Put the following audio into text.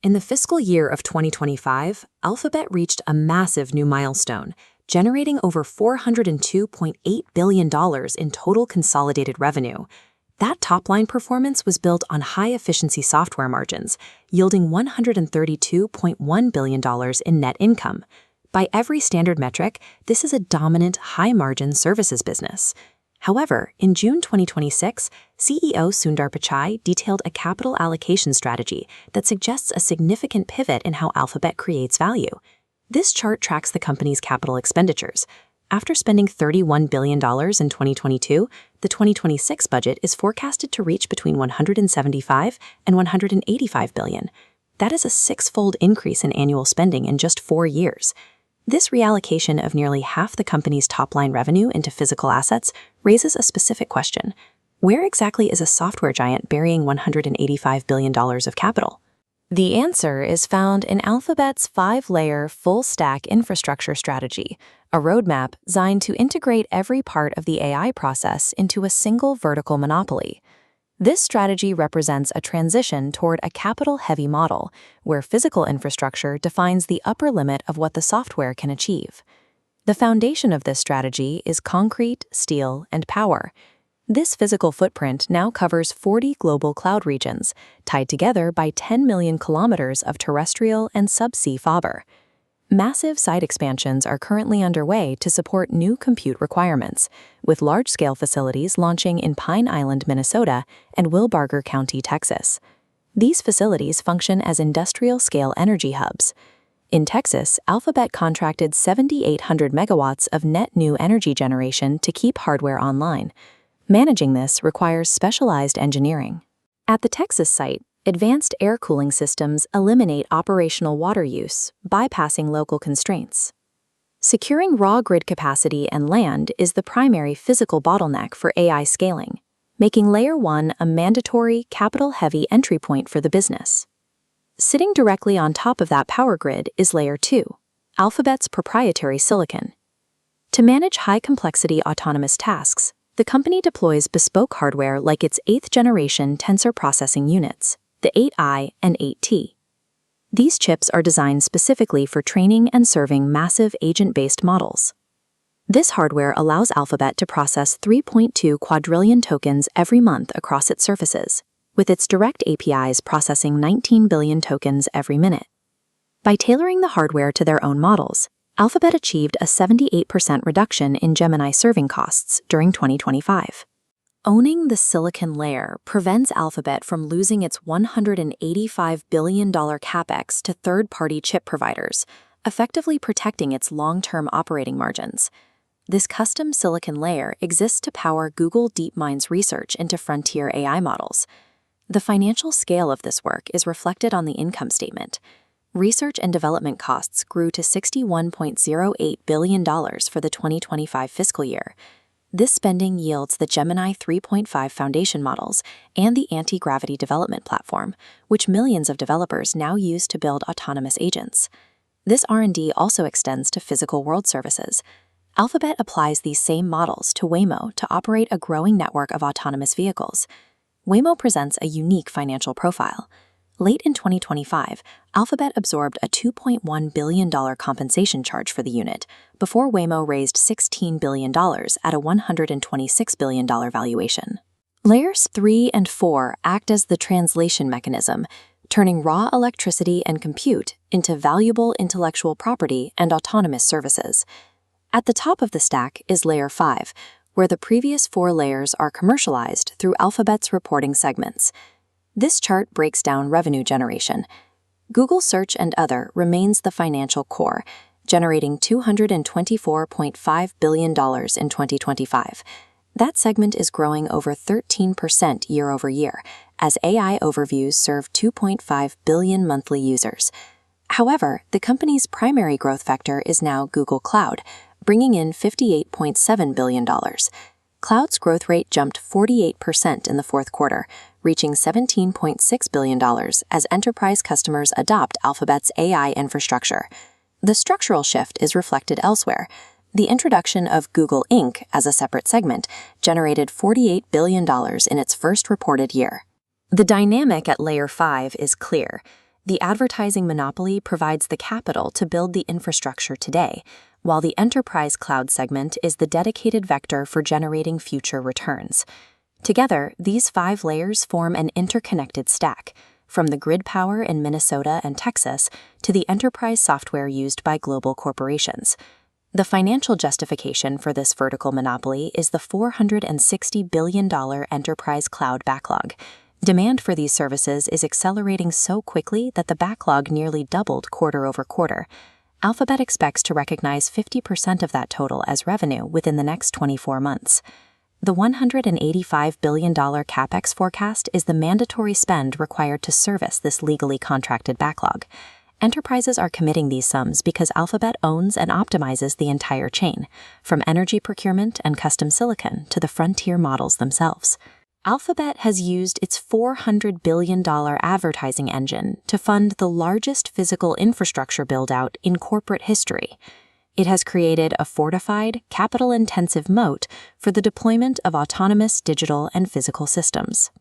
In the fiscal year of 2025, Alphabet reached a massive new milestone, generating over $402.8 billion in total consolidated revenue. That top-line performance was built on high-efficiency software margins, yielding $132.1 billion in net income. By every standard metric, this is a dominant, high-margin services business. However, in June 2026, CEO Sundar Pichai detailed a capital allocation strategy that suggests a significant pivot in how Alphabet creates value. This chart tracks the company's capital expenditures. After spending $31 billion in 2022, the 2026 budget is forecasted to reach between $175 and $185 billion. That is a six-fold increase in annual spending in just 4 years. This reallocation of nearly half the company's top-line revenue into physical assets raises a specific question. Where exactly is a software giant burying $185 billion of capital? The answer is found in Alphabet's 5-layer full-stack infrastructure strategy, a roadmap designed to integrate every part of the AI process into a single vertical monopoly. This strategy represents a transition toward a capital-heavy model, where physical infrastructure defines the upper limit of what the software can achieve. The foundation of this strategy is concrete, steel, and power. This physical footprint now covers 40 global cloud regions, tied together by 10 million kilometers of terrestrial and subsea fiber. Massive site expansions are currently underway to support new compute requirements, with large-scale facilities launching in Pine Island, Minnesota, and Wilbarger County, Texas. These facilities function as industrial-scale energy hubs. In Texas, Alphabet contracted 7,800 megawatts of net new energy generation to keep hardware online. Managing this requires specialized engineering. At the Texas site, advanced air cooling systems eliminate operational water use, bypassing local constraints. Securing raw grid capacity and land is the primary physical bottleneck for AI scaling, making Layer 1 a mandatory, capital-heavy entry point for the business. Sitting directly on top of that power grid is Layer 2, Alphabet's proprietary silicon. To manage high-complexity autonomous tasks, the company deploys bespoke hardware like its 8th-generation tensor processing units, the 8i and 8t. These chips are designed specifically for training and serving massive agent-based models. This hardware allows Alphabet to process 3.2 quadrillion tokens every month across its surfaces, with its direct APIs processing 19 billion tokens every minute. By tailoring the hardware to their own models, Alphabet achieved a 78% reduction in Gemini serving costs during 2025. Owning the silicon layer prevents Alphabet from losing its $185 billion capex to third-party chip providers, effectively protecting its long-term operating margins. This custom silicon layer exists to power Google DeepMind's research into frontier AI models. The financial scale of this work is reflected on the income statement. Research and development costs grew to $61.08 billion for the 2025 fiscal year. This spending yields the Gemini 3.5 foundation models and the anti-gravity development platform, which millions of developers now use to build autonomous agents. This R&D also extends to physical world services. Alphabet applies these same models to Waymo to operate a growing network of autonomous vehicles. Waymo presents a unique financial profile. Late in 2025, Alphabet absorbed a $2.1 billion compensation charge for the unit, before Waymo raised $16 billion at a $126 billion valuation. Layers 3 and 4 act as the translation mechanism, turning raw electricity and compute into valuable intellectual property and autonomous services. At the top of the stack is Layer 5, where the previous 4 layers are commercialized through Alphabet's reporting segments. This chart breaks down revenue generation. Google Search and Other remains the financial core, generating $224.5 billion in 2025. That segment is growing over 13% year over year, as AI overviews serve 2.5 billion monthly users. However, the company's primary growth vector is now Google Cloud, bringing in $58.7 billion. Cloud's growth rate jumped 48% in the fourth quarter, reaching $17.6 billion as enterprise customers adopt Alphabet's AI infrastructure. The structural shift is reflected elsewhere. The introduction of Google Inc. as a separate segment generated $48 billion in its first reported year. The dynamic at Layer 5 is clear. The advertising monopoly provides the capital to build the infrastructure today, while the enterprise cloud segment is the dedicated vector for generating future returns. Together, these 5 layers form an interconnected stack, from the grid power in Minnesota and Texas to the enterprise software used by global corporations. The financial justification for this vertical monopoly is the $460 billion enterprise cloud backlog. Demand for these services is accelerating so quickly that the backlog nearly doubled quarter over quarter. Alphabet expects to recognize 50% of that total as revenue within the next 24 months. The $185 billion CapEx forecast is the mandatory spend required to service this legally contracted backlog. Enterprises are committing these sums because Alphabet owns and optimizes the entire chain, from energy procurement and custom silicon to the frontier models themselves. Alphabet has used its $400 billion advertising engine to fund the largest physical infrastructure build-out in corporate history. It has created a fortified, capital-intensive moat for the deployment of autonomous digital and physical systems.